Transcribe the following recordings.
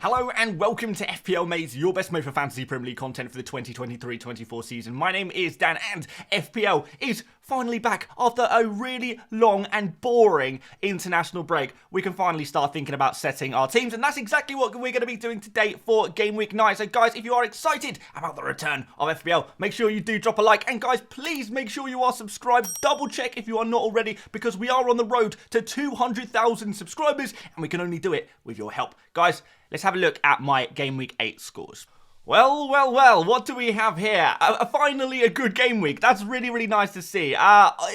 Hello and welcome to FPL Mate, your best mode for fantasy Premier League content for the 2023-24 season. My name is Dan and FPL is finally back after a really long and boring international break. We can finally start thinking about setting our teams, and that's exactly what we're going to be doing today for Gameweek 9. So guys, if you are excited about the return of FPL, make sure you do drop a like, and guys, please make sure you are subscribed. Double check if you are not already, because we are on the road to 200,000 subscribers, and we can only do it with your help. Guys, let's have a look at my Game Week 8 scores. Well, what do we have here? Finally a good game week. That's really nice to see.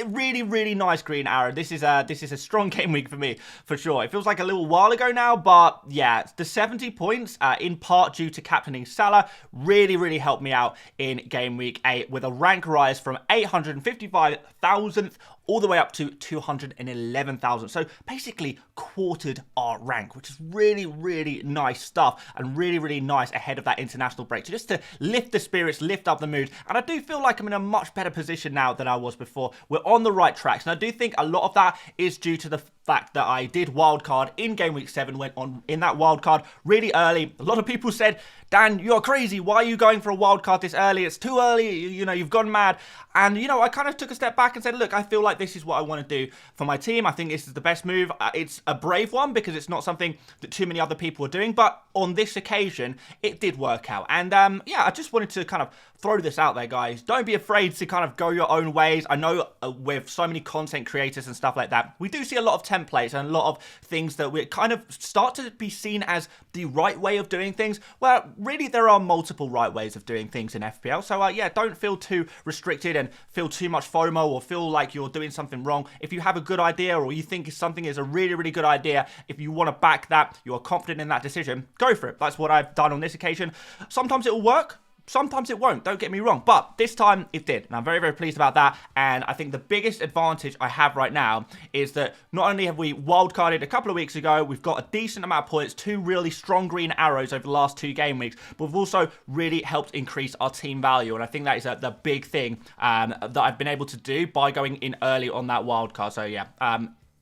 Really nice green arrow. This is a strong game week for me, for sure. It feels like a little while ago now, but yeah, the 70 points, in part due to captaining Salah, really helped me out in game week 8 with a rank rise from 855,000th all the way up to 211,000. So basically quartered our rank, which is really nice stuff and really nice ahead of that international break. So just to lift the spirits, lift up the mood. And I do feel like I'm in a much better position now than I was before. We're on the right tracks. And I do think a lot of that is due to the fact that I did wildcard in game week 7, went on in that wildcard really early. A lot of people said, Dan, you're crazy. Why are you going for a wildcard this early? It's too early. You know, you've gone mad. And, you know, I kind of took a step back and said, look, I feel like this is what I want to do for my team. I think this is the best move. It's a brave one because it's not something that too many other people are doing. But on this occasion, it did work out. And, yeah, I just wanted to kind of throw this out there, guys. Don't be afraid to kind of go your own ways. I know with so many content creators and stuff like that, we do see a lot of templates and a lot of things that we kind of start to be seen as the right way of doing things. Well, really, there are multiple right ways of doing things in FPL. So, yeah, don't feel too restricted and feel too much FOMO or feel like you're doing something wrong. If you have a good idea or you think something is a really good idea, if you want to back that, you are confident in that decision, go for it. That's what I've done on this occasion. Sometimes it will work. Sometimes it won't, don't get me wrong, but this time it did, and I'm very pleased about that. And I think the biggest advantage I have right now is that not only have we wildcarded a couple of weeks ago, we've got a decent amount of points, 2 really strong green arrows over the last 2 game weeks, but we've also really helped increase our team value, and I think that is the big thing that I've been able to do by going in early on that wildcard. So yeah,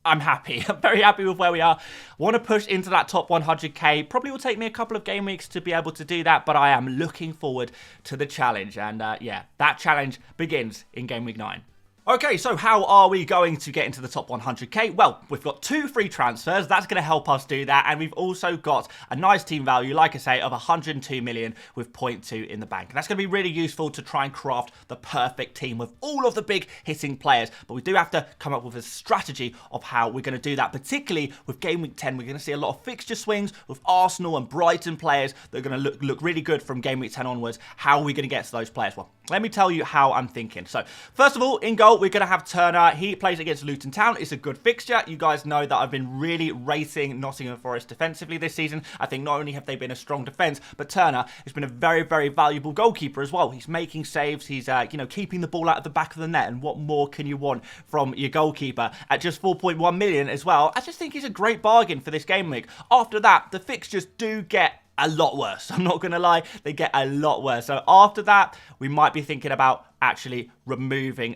I'm happy. I'm very happy with where we are. Want to push into that top 100k. Probably will take me a couple of game weeks to be able to do that, but I am looking forward to the challenge. And yeah, that challenge begins in game week 9. Okay, so how are we going to get into the top 100k? Well, we've got 2 free transfers. That's going to help us do that. And we've also got a nice team value, like I say, of 102 million with 0.2 in the bank. And that's going to be really useful to try and craft the perfect team with all of the big hitting players. But we do have to come up with a strategy of how we're going to do that. Particularly with game week 10, we're going to see a lot of fixture swings with Arsenal and Brighton players that are going to look really good from game week 10 onwards. How are we going to get to those players? Well, let me tell you how I'm thinking. So, first of all, in goal, we're going to have Turner. He plays against Luton Town. It's a good fixture. You guys know that I've been really rating Nottingham Forest defensively this season. I think not only have they been a strong defence, but Turner has been a very valuable goalkeeper as well. He's making saves. He's, you know, keeping the ball out of the back of the net. And what more can you want from your goalkeeper at just 4.1 million as well? I just think he's a great bargain for this game week. After that, the fixtures do get a lot worse. I'm not going to lie, they get a lot worse. So after that, we might be thinking about actually removing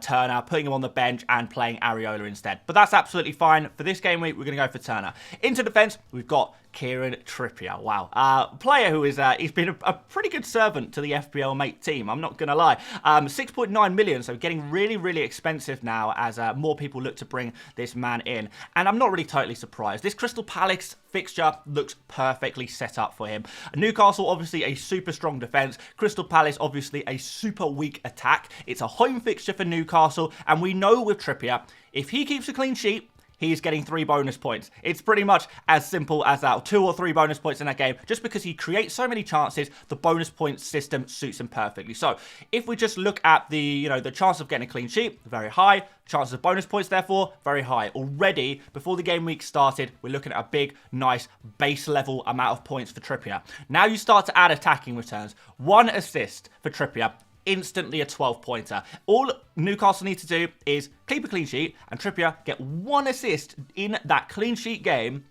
Turner, putting him on the bench and playing Areola instead. But that's absolutely fine. For this game week, we're going to go for Turner. Into defence, we've got Kieran Trippier. Wow. Player who is, he's been a pretty good servant to the FPL Mate team. I'm not going to lie. 6.9 million, so getting really expensive now as more people look to bring this man in. And I'm not really totally surprised. This Crystal Palace fixture looks perfectly set up for him. Newcastle, obviously a super strong defence. Crystal Palace, obviously a super weak attack. It's a home fixture for Newcastle, and we know with Trippier, if he keeps a clean sheet, he's getting 3 bonus points. It's pretty much as simple as that. 2 or 3 bonus points in that game. Just because he creates so many chances, the bonus point system suits him perfectly. So if we just look at the, you know, the chance of getting a clean sheet, very high. Chances of bonus points, therefore, very high. Already, before the game week started, we're looking at a big, nice, base level amount of points for Trippier. Now you start to add attacking returns. 1 assist for Trippier. Instantly a 12-pointer. All Newcastle need to do is keep a clean sheet, and Trippier get 1 assist in that clean sheet game.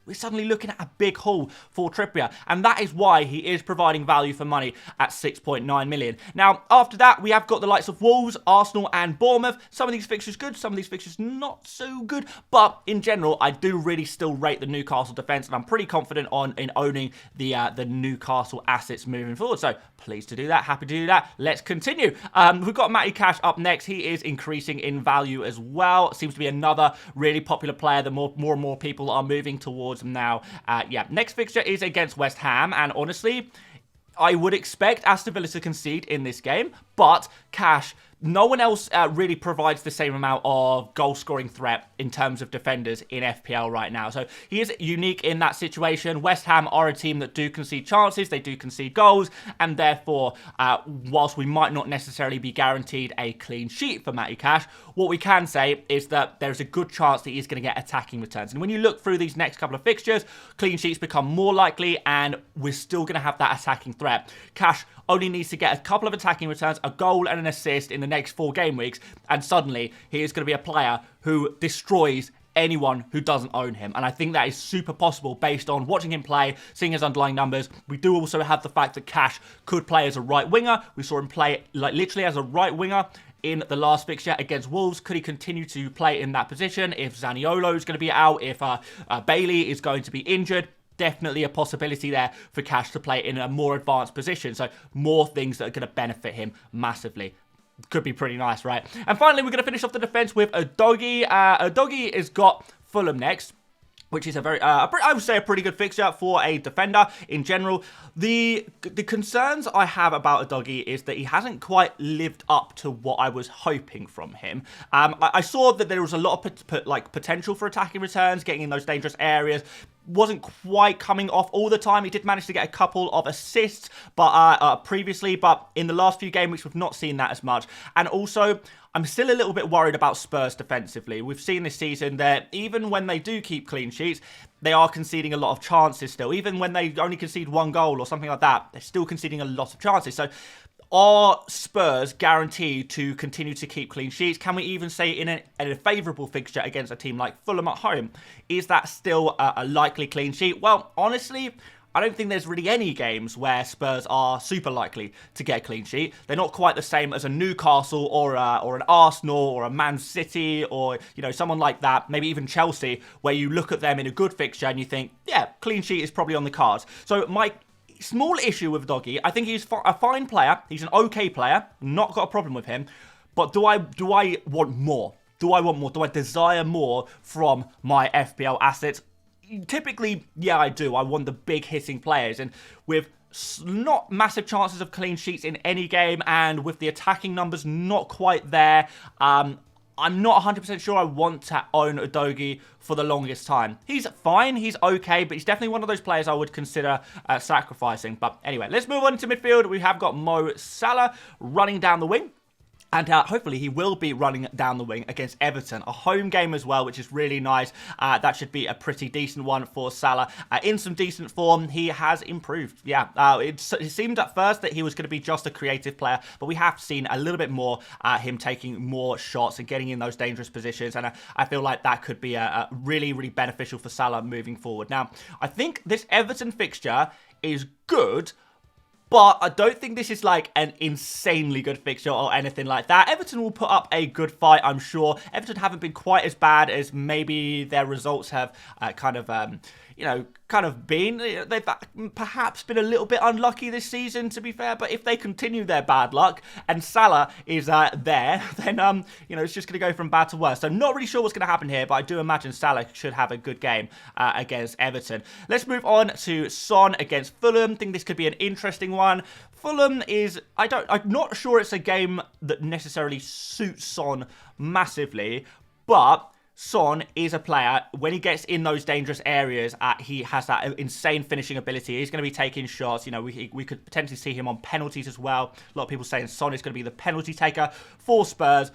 we're suddenly looking at a big haul for Trippier, and that is why he is providing value for money at 6.9 million. Now, after that, we have got the likes of Wolves, Arsenal, and Bournemouth. Some of these fixtures good, some of these fixtures not so good, but in general, I do really still rate the Newcastle defence, and I'm pretty confident in owning the Newcastle assets moving forward. So, pleased to do that, happy to do that. Let's continue. We've got Matty Cash up next. He is increasing in value as well. Seems to be another really popular player that more and more people are moving towards him now. Yeah, next fixture is against West Ham, and honestly, I would expect Aston Villa to concede in this game, but Cash, no one else really provides the same amount of goal-scoring threat in terms of defenders in FPL right now. So he is unique in that situation. West Ham are a team that do concede chances, they do concede goals, and therefore, whilst we might not necessarily be guaranteed a clean sheet for Matty Cash, what we can say is that there's a good chance that he's going to get attacking returns. And when you look through these next couple of fixtures, clean sheets become more likely, and we're still going to have that attacking threat. Cash only needs to get a couple of attacking returns, a goal and an assist in the next 4 game weeks, and suddenly he is going to be a player who destroys anyone who doesn't own him. And I think that is super possible based on watching him play, seeing his underlying numbers. We do also have the fact that Cash could play as a right winger. We saw him play like literally as a right winger in the last fixture against Wolves. Could he continue to play in that position if Zaniolo is going to be out, if Bailey is going to be injured? Definitely a possibility there for Cash to play in a more advanced position. So more things that are going to benefit him massively. Could be pretty nice, right? And finally, we're going to finish off the defense with Udogie. Udogie has got Fulham next, which is a very, I would say, a pretty good fixture for a defender in general. The concerns I have about Udogie is that he hasn't quite lived up to what I was hoping from him. I saw that there was a lot of potential for attacking returns, getting in those dangerous areas. Wasn't quite coming off all the time. He did manage to get a couple of assists previously, but in the last few game weeks, we've not seen that as much. And also, I'm still a little bit worried about Spurs defensively. We've seen this season that even when they do keep clean sheets, they are conceding a lot of chances still. Even when they only concede 1 goal or something like that, they're still conceding a lot of chances. So are Spurs guaranteed to continue to keep clean sheets? Can we even say in a favourable fixture against a team like Fulham at home? Is that still a likely clean sheet? Well, honestly, I don't think there's really any games where Spurs are super likely to get a clean sheet. They're not quite the same as a Newcastle or an Arsenal or a Man City or, you know, someone like that, maybe even Chelsea, where you look at them in a good fixture and you think, yeah, clean sheet is probably on the cards. So my small issue with Doggy, I think he's a fine player. He's an okay player. Not got a problem with him. But do I want more? Do I want more? Do I desire more from my FPL assets? Typically, yeah, I do. I want the big hitting players. And with not massive chances of clean sheets in any game, and with the attacking numbers not quite there, I'm not 100% sure I want to own Udogie for the longest time. He's fine, he's okay, but he's definitely one of those players I would consider sacrificing. But anyway, let's move on to midfield. We have got Mo Salah running down the wing. And hopefully he will be running down the wing against Everton. A home game as well, which is really nice. That should be a pretty decent one for Salah. In some decent form, he has improved. Yeah, it seemed at first that he was going to be just a creative player, but we have seen a little bit more him taking more shots and getting in those dangerous positions. And I feel like that could be a really, really beneficial for Salah moving forward. Now, I think this Everton fixture is good, but I don't think this is like an insanely good fixture or anything like that. Everton will put up a good fight, I'm sure. Everton haven't been quite as bad as maybe their results have been. They've perhaps been a little bit unlucky this season, to be fair. But if they continue their bad luck and Salah is there, then it's just going to go from bad to worse. So I'm not really sure what's going to happen here, but I do imagine Salah should have a good game against Everton. Let's move on to Son against Fulham. I think this could be an interesting one. Fulham is, I'm not sure it's a game that necessarily suits Son massively, but Son is a player, when he gets in those dangerous areas, he has that insane finishing ability. He's going to be taking shots. You know, we could potentially see him on penalties as well. A lot of people saying Son is going to be the penalty taker for Spurs.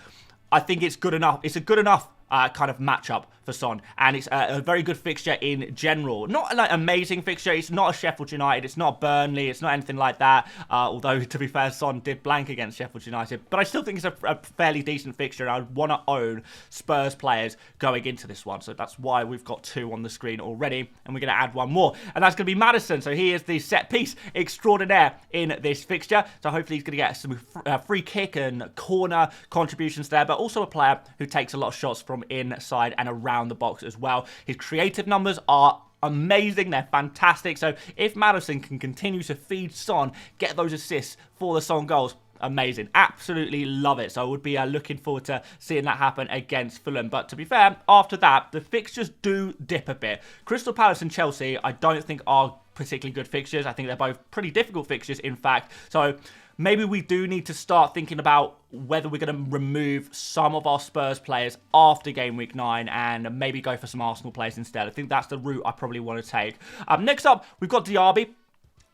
I think it's good enough. It's a good enough kind of matchup for Son, and it's a very good fixture in general. Not like amazing fixture. It's not a Sheffield United. It's not Burnley. It's not anything like that. Although to be fair, Son did blank against Sheffield United, but I still think it's a fairly decent fixture. And I would want to own Spurs players going into this one, so that's why we've got 2 on the screen already, and we're going to add 1 more, and that's going to be Maddison. So he is the set piece extraordinaire in this fixture. So hopefully he's going to get some free kick and corner contributions there, but also a player who takes a lot of shots from inside and around the box as well. His creative numbers are amazing. They're fantastic. So if Maddison can continue to feed Son, get those assists for the Son goals, amazing. Absolutely love it. So I would be looking forward to seeing that happen against Fulham. But to be fair, after that, the fixtures do dip a bit. Crystal Palace and Chelsea, I don't think are particularly good fixtures. I think they're both pretty difficult fixtures, in fact. So maybe we do need to start thinking about whether we're going to remove some of our Spurs players after game week 9 and maybe go for some Arsenal players instead. I think that's the route I probably want to take. Next up, we've got Diaby.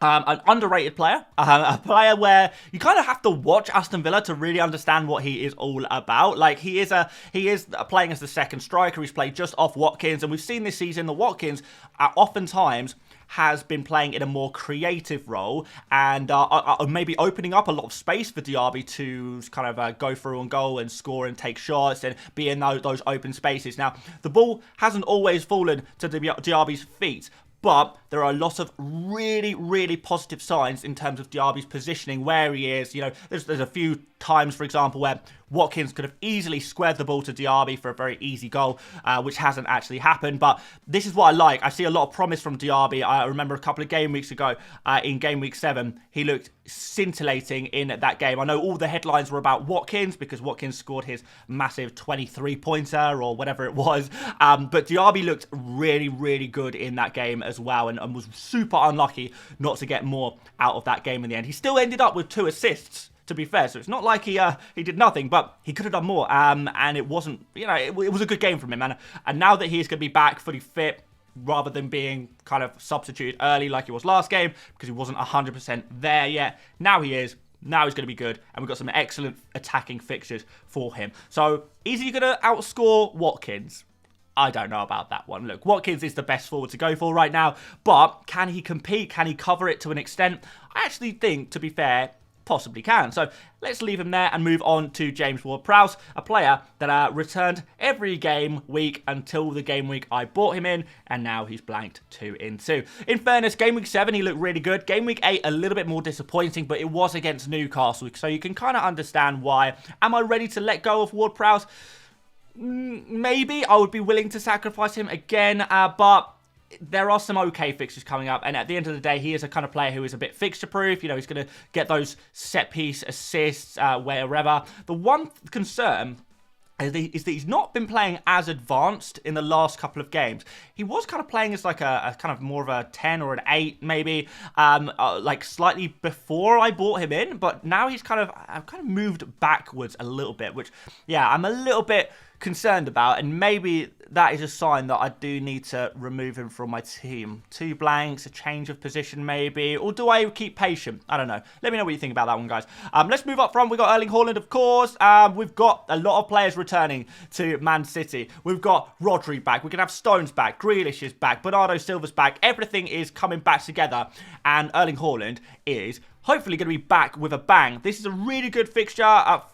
An underrated player, a player where you kind of have to watch Aston Villa to really understand what he is all about. Like, he is playing as the second striker. He's played just off Watkins, and we've seen this season that Watkins oftentimes has been playing in a more creative role and maybe opening up a lot of space for Diaby to kind of go through on goal and score and take shots and be in those open spaces. Now, the ball hasn't always fallen to Diaby's feet, but there are a lot of really, really positive signs in terms of Diaby's positioning, where he is. You know, there's a few times, for example, where Watkins could have easily squared the ball to Diaby for a very easy goal, which hasn't actually happened. But this is what I like. I see a lot of promise from Diaby. I remember a couple of game weeks ago, in game week 7, he looked scintillating in that game. I know all the headlines were about Watkins because Watkins scored his massive 23-pointer or whatever it was. But Diaby looked really, really good in that game as well, and was super unlucky not to get more out of that game in the end. He still ended up with 2 assists, to be fair, so it's not like he did nothing, but he could have done more, and it wasn't, you know, it was a good game from him, and now that he is going to be back fully fit, rather than being kind of substituted early like he was last game, because he wasn't 100% there yet, now he is. Now he's going to be good, and we've got some excellent attacking fixtures for him. So, is he going to outscore Watkins? I don't know about that one. Look, Watkins is the best forward to go for right now, but can he compete? Can he cover it to an extent? I actually think, to be fair, possibly can. So let's leave him there and move on to James Ward-Prowse, a player that returned every game week until the game week I bought him in, and now he's blanked 2 in 2. In fairness, game week 7 he looked really good. Game week 8 a little bit more disappointing, but it was against Newcastle, so you can kind of understand why. Am I ready to let go of Ward-Prowse? Maybe. I would be willing to sacrifice him again, but there are some okay fixtures coming up, and at the end of the day, he is a kind of player who is a bit fixture-proof. You know, he's going to get those set-piece assists wherever. The one concern is that he's not been playing as advanced in the last couple of games. He was kind of playing as like a kind of more of a 10 or an 8 maybe, like slightly before I bought him in, but now he's kind of moved backwards a little bit, which, yeah, I'm a little bit concerned about, and maybe that is a sign that I do need to remove him from my team. 2 blanks, a change of position maybe, or do I keep patient? I don't know. Let me know what you think about that one, guys. Let's move up front. We've got Erling Haaland, of course. We've got a lot of players returning to Man City. We've got Rodri back. We can have Stones back. Grealish is back. Bernardo Silva's back. Everything is coming back together, and Erling Haaland is hopefully going to be back with a bang. This is a really good fixture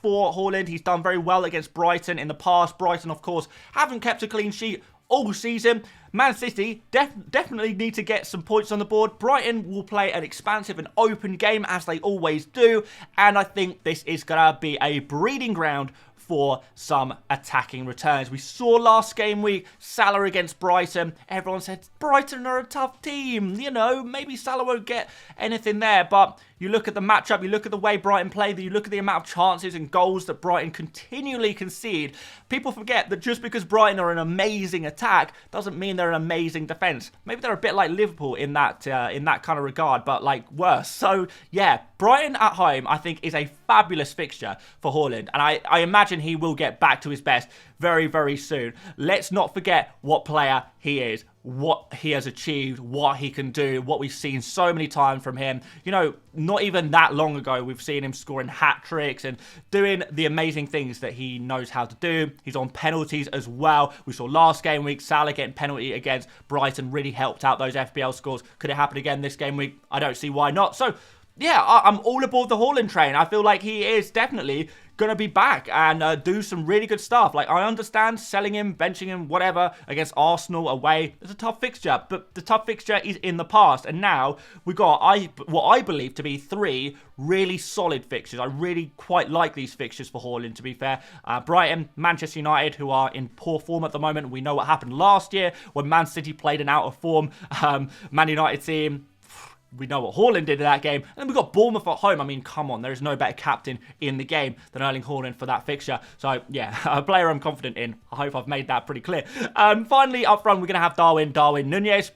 for Haaland. He's done very well against Brighton in the past. Brighton, of course, haven't kept a clean sheet all season. Man City definitely need to get some points on the board. Brighton will play an expansive and open game, as they always do. And I think this is going to be a breeding ground for some attacking returns. We saw last game week, Salah against Brighton. Everyone said, Brighton are a tough team. You know, maybe Salah won't get anything there. But you look at the matchup, you look at the way Brighton play, you look at the amount of chances and goals that Brighton continually concede. People forget that just because Brighton are an amazing attack doesn't mean they're an amazing defence. Maybe they're a bit like Liverpool in that kind of regard, but like worse. So yeah, Brighton at home I think is a fabulous fixture for Haaland, and I imagine he will get back to his best very, very soon. Let's not forget what player he is. what he has achieved, what he can do, what we've seen so many times from him. You know, not even that long ago, we've seen him scoring hat-tricks and doing the amazing things that he knows how to do. He's on penalties as well. We saw last game week, Salah getting penalty against Brighton really helped out those FPL scores. Could it happen again this game week? I don't see why not. So, yeah, I'm all aboard the Haaland train. I feel like he is definitely going to be back and do some really good stuff. Like, I understand selling him, benching him, whatever, against Arsenal away. It's a tough fixture, but the tough fixture is in the past. And now we've got what I believe to be 3 really solid fixtures. I really quite like these fixtures for Haaland, to be fair. Brighton, Manchester United, who are in poor form at the moment. We know what happened last year when Man City played an out of form Man United team. We know what Haaland did in that game. And then we've got Bournemouth at home. I mean, come on. There is no better captain in the game than Erling Haaland for that fixture. So, yeah, a player I'm confident in. I hope I've made that pretty clear. Finally, up front, we're going to have Darwin Nunez.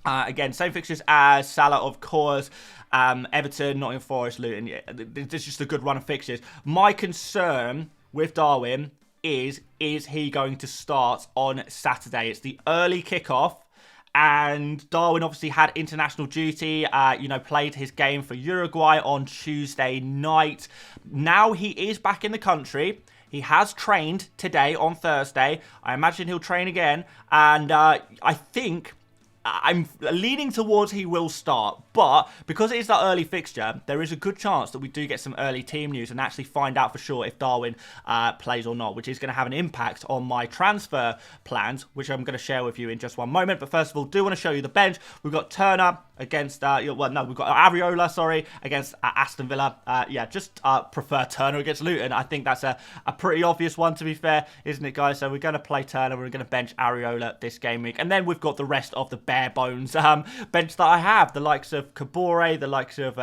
Again, same fixtures as Salah, of course. Everton, Nottingham Forest, Luton. Yeah, it's just a good run of fixtures. My concern with Darwin is he going to start on Saturday? It's the early kickoff. And Darwin obviously had international duty, played his game for Uruguay on Tuesday night. Now he is back in the country. He has trained today on Thursday. I imagine he'll train again. And I think I'm leaning towards he will start. But because it is that early fixture, there is a good chance that we do get some early team news and actually find out for sure if Darwin plays or not, which is going to have an impact on my transfer plans, which I'm going to share with you in just one moment. But first of all, do want to show you the bench. We've got Turner against, we've got Areola, against Aston Villa. Just prefer Turner against Luton. I think that's a pretty obvious one, to be fair, isn't it, guys? So we're going to play Turner. We're going to bench Areola this game week. And then we've got the rest of the bare bones bench that I have, the likes of Kabore, the likes of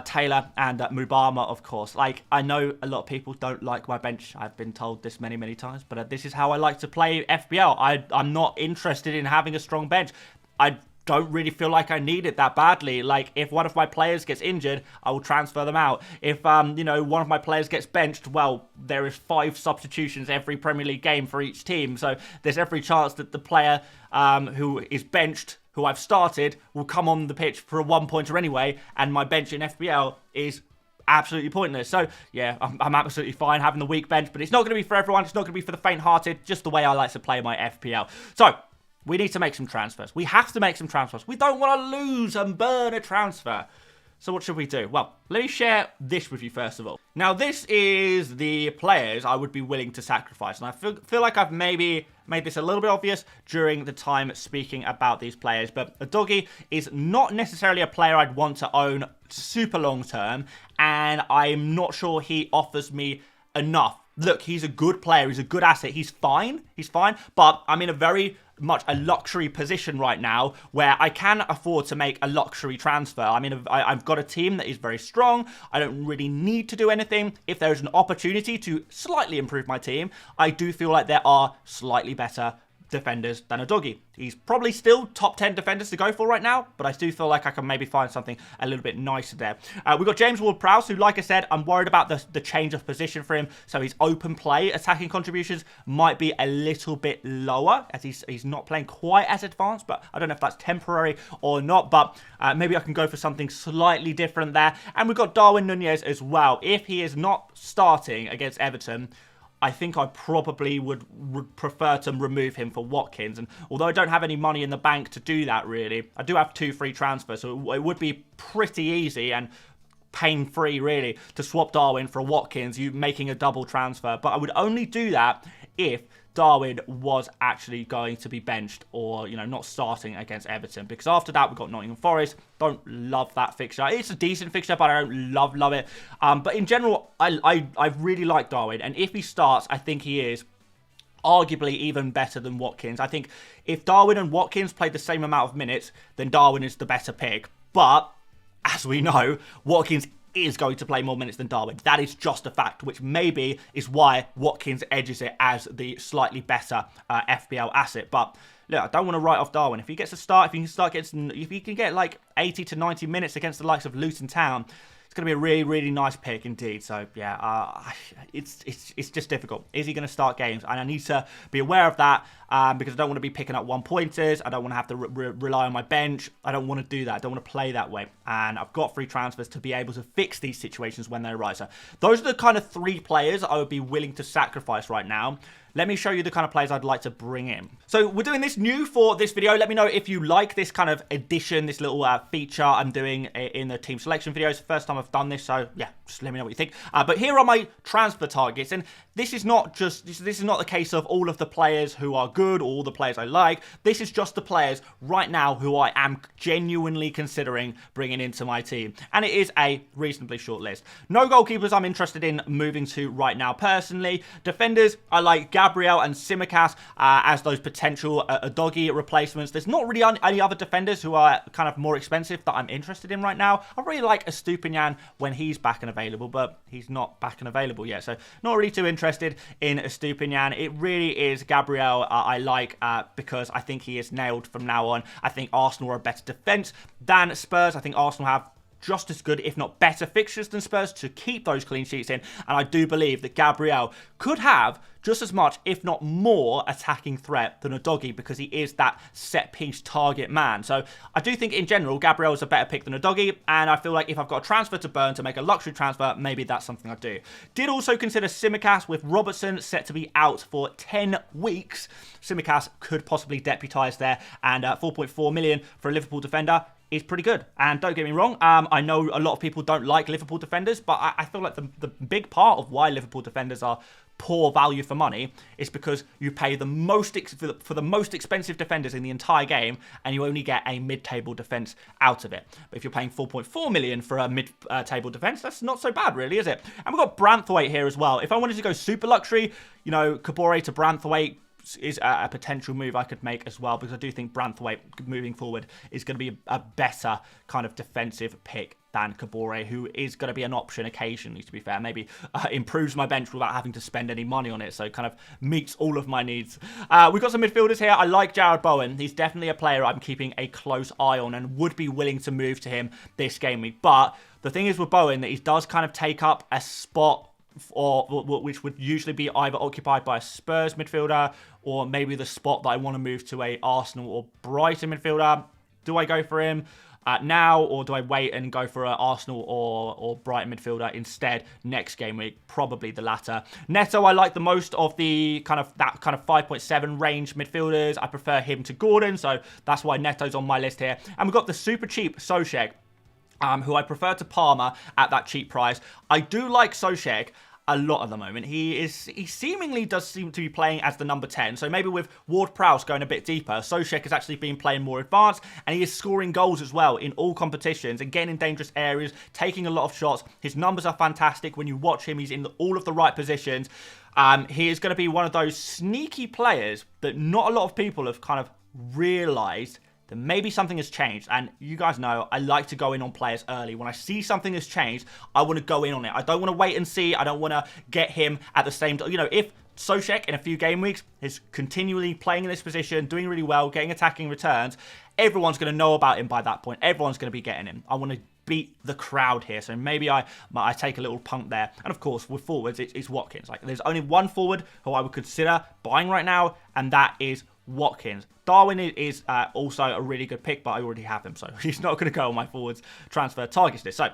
Taylor and Mubama, of course. Like, I know a lot of people don't like my bench. I've been told this many, many times, but this is how I like to play FPL. I'm not interested in having a strong bench. I don't really feel like I need it that badly. Like, if one of my players gets injured, I will transfer them out. If, one of my players gets benched, well, there is 5 substitutions every Premier League game for each team. So there's every chance that the player who is benched, who I've started, will come on the pitch for a 1-pointer anyway, and my bench in FPL is absolutely pointless. So, yeah, I'm absolutely fine having the weak bench, but it's not going to be for everyone. It's not going to be for the faint-hearted, just the way I like to play my FPL. So, we need to make some transfers. We have to make some transfers. We don't want to lose and burn a transfer. So what should we do? Well, let me share this with you first of all. Now, this is the players I would be willing to sacrifice. And I feel like I've maybe made this a little bit obvious during the time speaking about these players. But Udogie is not necessarily a player I'd want to own super long term. And I'm not sure he offers me enough. Look, he's a good player. He's a good asset. He's fine. But I'm in a very much a luxury position right now where I can afford to make a luxury transfer. I mean, I've got a team that is very strong. I don't really need to do anything. If there's an opportunity to slightly improve my team, I do feel like there are slightly better defenders than Udogie. He's probably still top 10 defenders to go for right now, but I do feel like I can maybe find something a little bit nicer there. We've got James Ward-Prowse, who, like I said, I'm worried about the change of position for him, so his open play attacking contributions might be a little bit lower, as he's not playing quite as advanced, but I don't know if that's temporary or not, but maybe I can go for something slightly different there. And we've got Darwin Nunez as well. If he is not starting against Everton, I think I probably would prefer to remove him for Watkins. And although I don't have any money in the bank to do that, really, I do have 2 free transfers. So it would be pretty easy and pain-free, really, to swap Darwin for Watkins, you making a double transfer. But I would only do that if Darwin was actually going to be benched or, not starting against Everton. Because after that, we've got Nottingham Forest. Don't love that fixture. It's a decent fixture, but I don't love it. But in general, I really like Darwin. And if he starts, I think he is arguably even better than Watkins. I think if Darwin and Watkins played the same amount of minutes, then Darwin is the better pick. But, as we know, Watkins is going to play more minutes than Darwin. That is just a fact, which maybe is why Watkins edges it as the slightly better FPL asset. But look, I don't want to write off Darwin. If he can get like 80 to 90 minutes against the likes of Luton Town, it's going to be a really, really nice pick indeed. So, yeah, it's just difficult. Is he going to start games? And I need to be aware of that because I don't want to be picking up one-pointers. I don't want to have to rely on my bench. I don't want to do that. I don't want to play that way. And I've got free transfers to be able to fix these situations when they arise. So those are the kind of 3 players I would be willing to sacrifice right now. Let me show you the kind of players I'd like to bring in. So we're doing this new for this video. Let me know if you like this kind of addition, this little feature I'm doing in the team selection videos. First time I've done this, so yeah, just let me know what you think. But here are my transfer targets, and this is not the case of all of the players who are good or all the players I like. This is just the players right now who I am genuinely considering bringing into my team, and it is a reasonably short list. No goalkeepers I'm interested in moving to right now personally. Defenders, I like Gabriel and Simicast as those potential doggy replacements. There's not really any other defenders who are kind of more expensive that I'm interested in right now. I really like Estupinian when he's back and available, but he's not back and available yet, so not really too interested in Estupinian. It really is Gabriel I like because I think he is nailed from now on. I think Arsenal are a better defence than Spurs. I think Arsenal have just as good, if not better, fixtures than Spurs to keep those clean sheets in. And I do believe that Gabriel could have just as much, if not more, attacking threat than a doggy because he is that set-piece target man. So I do think, in general, Gabriel is a better pick than a doggy. And I feel like if I've got a transfer to burn to make a luxury transfer, maybe that's something I'd do. Did also consider Simicast with Robertson set to be out for 10 weeks. Simicast could possibly deputise there. And 4.4 million for a Liverpool defender is pretty good. And don't get me wrong, I know a lot of people don't like Liverpool defenders, but I feel like the big part of why Liverpool defenders are poor value for money is because you pay the most for the most expensive defenders in the entire game, and you only get a mid-table defense out of it. But if you're paying 4.4 million for a mid-table defense, that's not so bad, really, is it? And we've got Branthwaite here as well. If I wanted to go super luxury, you know, Kabore to Branthwaite is a potential move I could make as well, because I do think Branthwaite moving forward is going to be a better kind of defensive pick than Kabore, who is going to be an option occasionally, to be fair. Maybe improves my bench without having to spend any money on it, so kind of meets all of my needs. We've got some midfielders here. I like Jared Bowen. He's definitely a player I'm keeping a close eye on and would be willing to move to him this game week. But the thing is with Bowen, that he does kind of take up a spot which would usually be either occupied by a Spurs midfielder or maybe the spot that I want to move to a Arsenal or Brighton midfielder. Do I go for him now, or do I wait and go for an Arsenal or Brighton midfielder instead next game week? Probably the latter. Neto, I like the most of the kind of 5.7 range midfielders. I prefer him to Gordon, so that's why Neto's on my list here. And we've got the super cheap Soucek, who I prefer to Palmer at that cheap price. I do like Soucek a lot at the moment. He seemingly does seem to be playing as the number 10. So maybe with Ward-Prowse going a bit deeper, Soucek has actually been playing more advanced, and he is scoring goals as well in all competitions and getting in dangerous areas, taking a lot of shots. His numbers are fantastic. When you watch him, he's in all of the right positions. He is going to be one of those sneaky players that not a lot of people have kind of realised that maybe something has changed. And you guys know I like to go in on players early. When I see something has changed, I want to go in on it. I don't want to wait and see. I don't want to get him at the same time. You know, if Soucek in a few game weeks is continually playing in this position, doing really well, getting attacking returns, everyone's going to know about him by that point. Everyone's going to be getting him. I want to beat the crowd here, so maybe I take a little punt there. And of course, with forwards, it's Watkins. Like, there's only one forward who I would consider buying right now, and that is Watkins. Darwin is also a really good pick, but I already have him, so he's not going to go on my forwards transfer targets list. So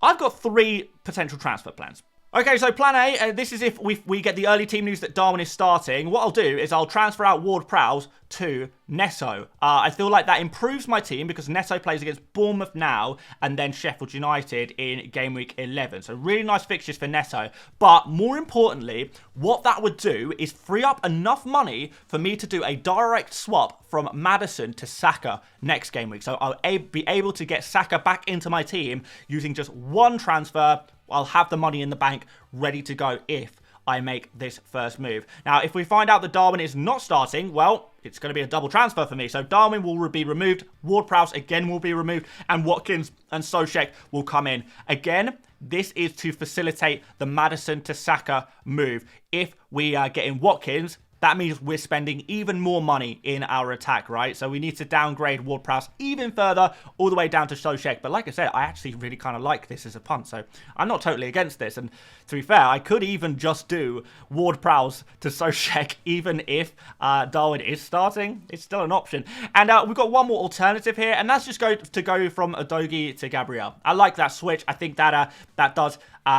I've got 3 potential transfer plans. Okay, so plan A, this is if we get the early team news that Darwin is starting. What I'll do is I'll transfer out Ward-Prowse to Neto. I feel like that improves my team because Neto plays against Bournemouth now and then Sheffield United in game week 11. So really nice fixtures for Neto. But more importantly, what that would do is free up enough money for me to do a direct swap from Maddison to Saka next game week. So I'll be able to get Saka back into my team using just one transfer. I'll have the money in the bank ready to go if I make this first move. Now, if we find out that Darwin is not starting, well, it's going to be a double transfer for me. So Darwin will be removed, Ward-Prowse again will be removed, and Watkins and Soucek will come in. Again, this is to facilitate the Maddison to Saka move. If we get in Watkins, that means we're spending even more money in our attack, right? So we need to downgrade Ward-Prowse even further, all the way down to Soucek. But like I said, I actually really kind of like this as a punt, so I'm not totally against this. And to be fair, I could even just do Ward-Prowse to Soucek, even if Darwin is starting. It's still an option. And we've got one more alternative here, and that's just to go from Udogie to Gabriel. I like that switch. I think that that does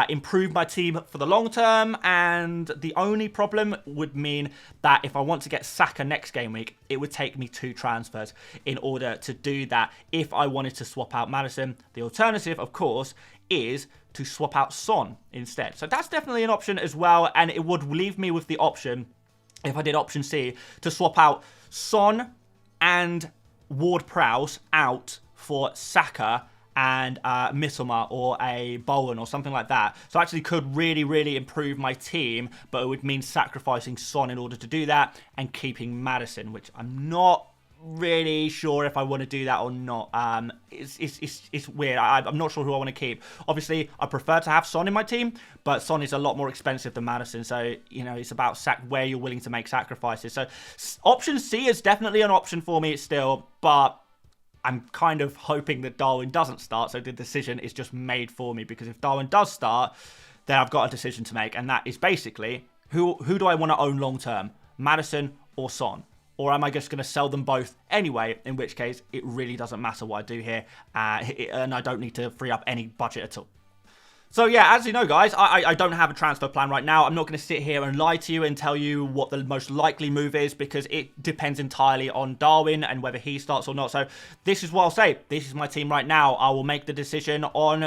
improve my team for the long term, and the only problem would mean that if I want to get Saka next game week, it would take me 2 transfers in order to do that if I wanted to swap out Maddison. The alternative, of course, is to swap out Son instead. So that's definitely an option as well, and it would leave me with the option, if I did option C, to swap out Son and Ward-Prowse out for Saka and Mittelmer or a Bowen or something like that. So I actually could really, really improve my team, but it would mean sacrificing Son in order to do that and keeping Maddison, which I'm not really sure if I want to do that or not. It's weird. I'm not sure who I want to keep. Obviously, I prefer to have Son in my team, but Son is a lot more expensive than Maddison. So, you know, it's about where you're willing to make sacrifices. So option C is definitely an option for me still, but I'm kind of hoping that Darwin doesn't start, so the decision is just made for me, because if Darwin does start, then I've got a decision to make, and that is basically, who do I want to own long term? Maddison or Son? Or am I just going to sell them both anyway, in which case it really doesn't matter what I do here, and I don't need to free up any budget at all. So yeah, as you know, guys, I don't have a transfer plan right now. I'm not going to sit here and lie to you and tell you what the most likely move is, because it depends entirely on Darwin and whether he starts or not. So this is what I'll say. This is my team right now. I will make the decision on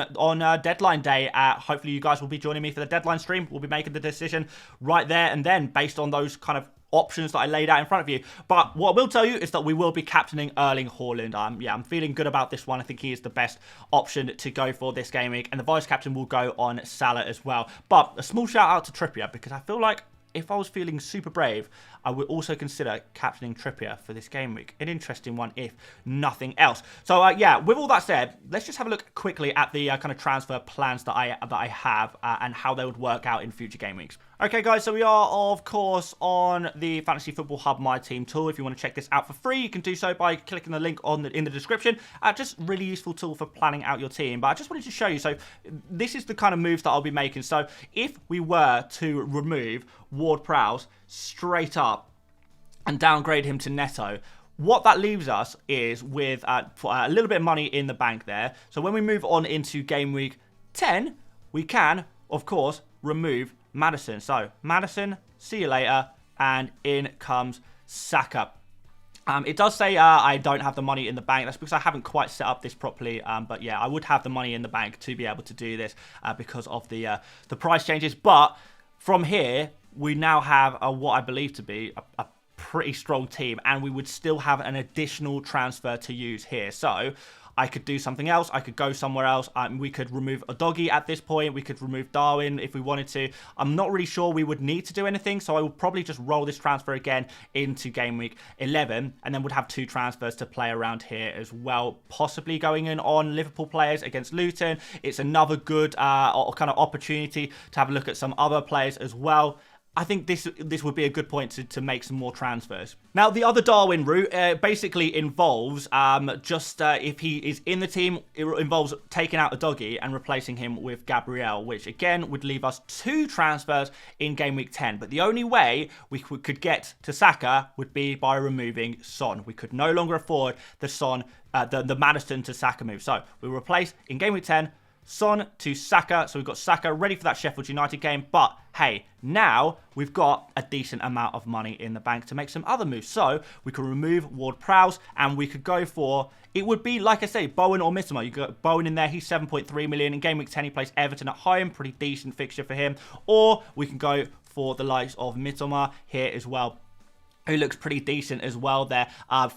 deadline day. Hopefully you guys will be joining me for the deadline stream. We'll be making the decision right there and then, based on those kind of options that I laid out in front of you. But what I will tell you is that we will be captaining Erling Haaland. Yeah, I'm feeling good about this one. I think he is the best option to go for this game week, and the vice captain will go on Salah as well. But a small shout out to Trippier, because I feel like if I was feeling super brave, I would also consider captaining Trippier for this game week. An interesting one, if nothing else. So, yeah, with all that said, let's just have a look quickly at the kind of transfer plans that I have and how they would work out in future game weeks. Okay, guys, so we are, of course, on the Fantasy Football Hub My Team tool. If you want to check this out for free, you can do so by clicking the link in the description. Just really useful tool for planning out your team. But I just wanted to show you, so this is the kind of moves that I'll be making. So if we were to remove Ward-Prowse straight up and downgrade him to Neto, what that leaves us is with a little bit of money in the bank there. So when we move on into game week 10, we can, of course, remove Maddison. So Maddison, see you later, and in comes Saka. It does say I don't have the money in the bank. That's because I haven't quite set up this properly. But yeah, I would have the money in the bank to be able to do this because of the price changes. But from here, we now have what I believe to be a pretty strong team, and we would still have an additional transfer to use here. So I could do something else. I could go somewhere else. We could remove Udogie at this point. We could remove Darwin if we wanted to. I'm not really sure we would need to do anything, so I will probably just roll this transfer again into game week 11, and then would have 2 transfers to play around here as well, possibly going in on Liverpool players against Luton. It's another good kind of opportunity to have a look at some other players as well. I think this would be a good point to make some more transfers. Now, the other Darwin route basically involves if he is in the team, it involves taking out Udogie and replacing him with Gabriel, which again would leave us 2 transfers in game week 10. But the only way we could get to Saka would be by removing Son. We could no longer afford the Son, the Maddison to Saka move. So we replace in game week 10 Son to Saka. So we've got Saka ready for that Sheffield United game. But hey, now we've got a decent amount of money in the bank to make some other moves. So we could remove Ward-Prowse and we could go for, it would be, like I say, Bowen or Mittelmer. You got Bowen in there. He's 7.3 million. In game week 10, he plays Everton at home. Pretty decent fixture for him. Or we can go for the likes of Mittelmer here as well. who looks pretty decent as well there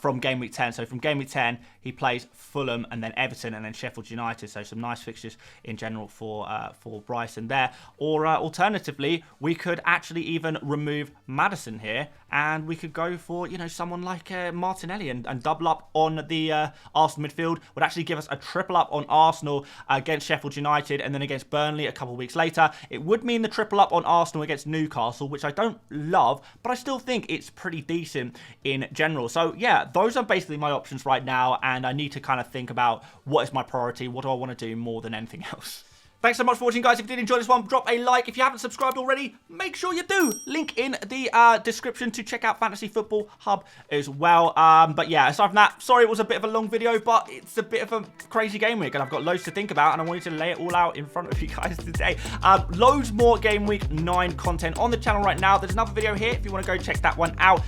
from Game Week 10. So from Game Week 10, he plays Fulham and then Everton and then Sheffield United. So some nice fixtures in general for Bryson there. Or alternatively, we could actually even remove Maddison here and we could go for, you know, someone like Martinelli and double up on the Arsenal midfield. Would actually give us a triple up on Arsenal against Sheffield United and then against Burnley a couple of weeks later. It would mean the triple up on Arsenal against Newcastle, which I don't love, but I still think it's pretty decent in general. So yeah, those are basically my options right now, and I need to kind of think about what is my priority, what do I want to do more than anything else. Thanks so much for watching, guys. If you did enjoy this one, drop a like. If you haven't subscribed already, make sure you do. Link in the description to check out Fantasy Football Hub as well. But yeah, aside from that, sorry it was a bit of a long video, but it's a bit of a crazy game week, and I've got loads to think about, and I wanted to lay it all out in front of you guys today. Loads more Game Week 9 content on the channel right now. There's another video here if you want to go check that one out.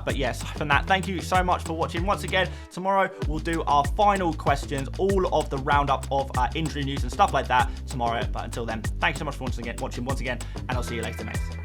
But yeah, aside from that, thank you so much for watching. Once again, tomorrow we'll do our final questions, all of the roundup of injury news and stuff like that tomorrow. But until then, thanks so much for watching once again, and I'll see you later, mates.